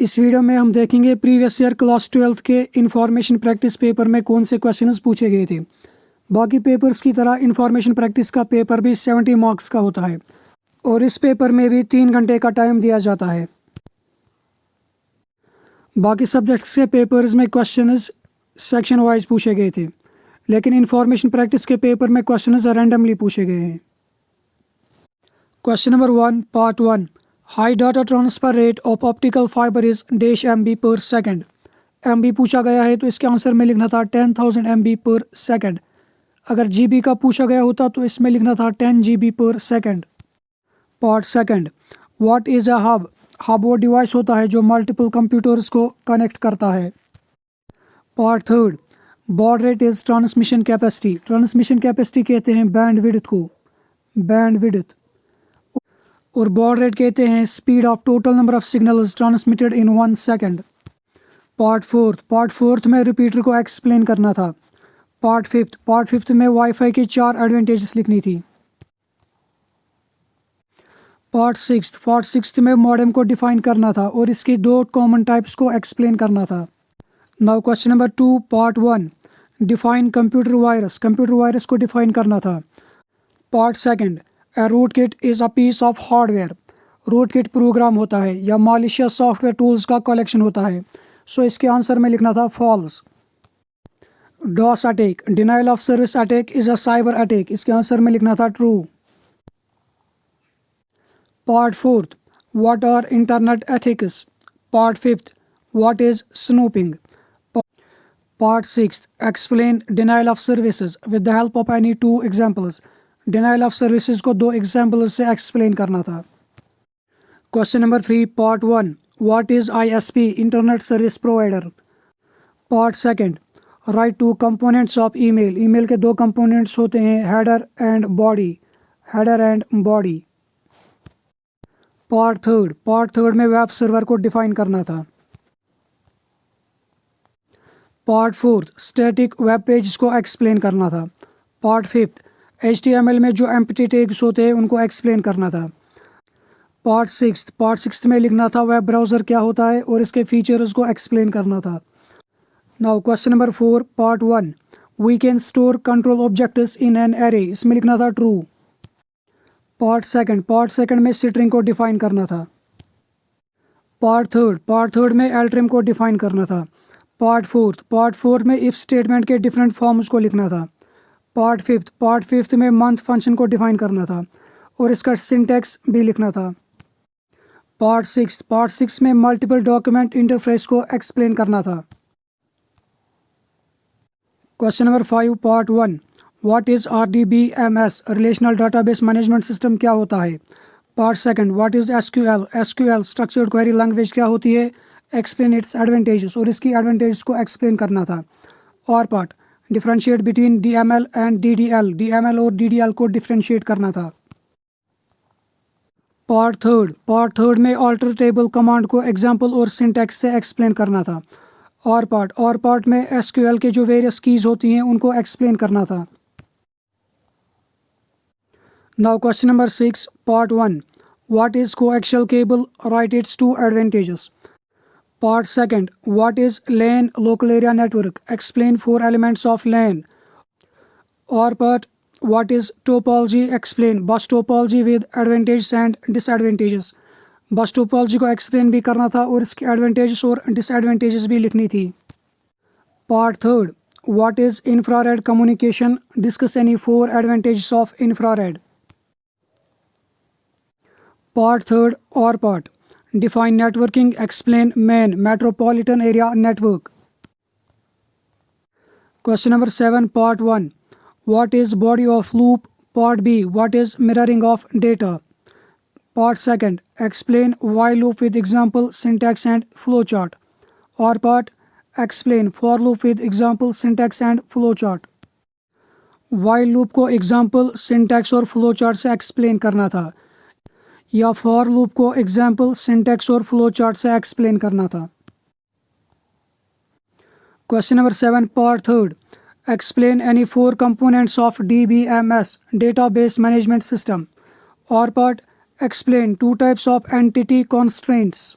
इस वीडियो में हम देखेंगे प्रीवियस ईयर क्लास 12 के इंफॉर्मेशन प्रैक्टिस पेपर में कौन से क्वेश्चंस पूछे गए थे। बाकी पेपर्स की तरह इंफॉर्मेशन प्रैक्टिस का पेपर भी 70 मार्क्स का होता है और इस पेपर में भी 3 घंटे का टाइम दिया जाता है। बाकी सब्जेक्ट्स के पेपर्स में क्वेश्चंस सेक्शन वाइज पूछे गए थे, लेकिन इंफॉर्मेशन प्रैक्टिस के पेपर में क्वेश्चंस रैंडमली पूछे गए हैं। Question number 1 part 1, high data transfer rate of optical fibre is dash MB पर सेकंड। MB पूछा गया है तो इसके आंसर में लिखना था 10,000 MB पर सेकंड। अगर GB का पूछा गया होता तो इसमें लिखना था 10 GB पर second. Part second, what is a hub. Hub वो डिवाइस होता है जो मल्टीपल कंप्यूटर्स को कनेक्ट करता है। Part third, baud rate is transmission capacity. Transmission capacity कहते हैं बैंडविड्थ को, बैंडविड्थ, और बॉड रेट कहते हैं speed of total number of signals transmitted in 1 second. Part fourth में रिपीटर को एक्सप्लेन करना था। पार्ट फिफ्थ में वाईफाई के 4 एडवांटेजेस लिखनी थी। पार्ट सिक्स्थ में मॉडेम को डिफाइन करना था और इसकी 2 कॉमन टाइप्स को एक्सप्लेन करना था। Now question number 2 part 1, define computer virus. Computer virus को डिफाइन करना था। Part second, A rootkit is a piece of hardware। Rootkit program होता है या मालिशियस सॉफ्टवेयर टूल्स का कलेक्शन होता है। सो इसके आंसर में लिखना था false. DOS attack, denial of service attack is a cyber attack. इसके आंसर में लिखना था true. Part fourth, what are internet ethics. Part fifth, what is snooping. Part sixth, explain denial of services with the help of any 2 examples. Denial of services को 2 example से explain करना था। Question number 3 part 1, what is ISP, internet service provider. Part second, right 2 components of email. Email के 2 components होते हैं header and body, header and body. Part third में web server को define करना था। Part fourth, static web page को explain करना था। पार्ट फिफ्थ, HTML में जो एम्प्टी टैग्स होते हैं उनको एक्सप्लेन करना था। पार्ट सिक्स्थ में लिखना था वेब ब्राउज़र क्या होता है और इसके फीचर्स को एक्सप्लेन करना था। Now question number 4 part 1, we can store control objects in an array. इसमें लिखना था ट्रू। पार्ट सेकंड में स्ट्रिंग को डिफाइन करना था। पार्ट थर्ड में एल्ट्रिम को डिफाइन करना था। पार्ट फोर्थ में इफ स्टेटमेंट के डिफरेंट फॉर्म्स को लिखना था। पार्ट फिफ्थ में मंथ फंक्शन को डिफाइन करना था और इसका सिंटैक्स भी लिखना था। पार्ट सिक्स में मल्टीपल डॉक्यूमेंट इंटरफेस को एक्सप्लेन करना था। Question number 5 part 1, what is RDBMS, relational database management system क्या होता है। Part second, what is SQL, structured query language क्या होती है, एक्सप्लेन इट्स एडवांटेजेस, और इसकी एडवांटेजेस को एक्सप्लेन करना था। और part, differentiate between DML and DDL, DML और DDL को डिफरेंशिएट करना था। पार्ट थर्ड में ऑल्टर टेबल कमांड को एग्जाम्पल और सिंटैक्स से एक्सप्लेन करना था। और पार्ट में SQL के जो वेरियस कीज होती हैं उनको एक्सप्लेन करना था। Now question number 6 part 1, what is coaxial cable, right it's 2 advantages. Part second, what is LAN, local area network, explain 4 elements of LAN। और part, what is topology, explain बस topology with advantages and disadvantages. बस topology को explain भी करना था और इसके advantages और डिसएडवांटेजेस भी लिखनी थी। Part third, what is infrared communication, discuss any 4 advantages of infrared. Part third और part, define networking, explain man, metropolitan area network. Question number 7 part 1, what is body of loop. Part B, what is mirroring of data. Part second, explain while loop with example, syntax and flow chart. और part, explain for loop with example, syntax and flow chart. While loop को example, syntax और flow chart से explain करना था या for loop को example, syntax और flow chart से एक्सप्लेन करना था। Question number 7 part third, explain any 4 components of DBMS, database management system. और part, explain 2 types of entity constraints.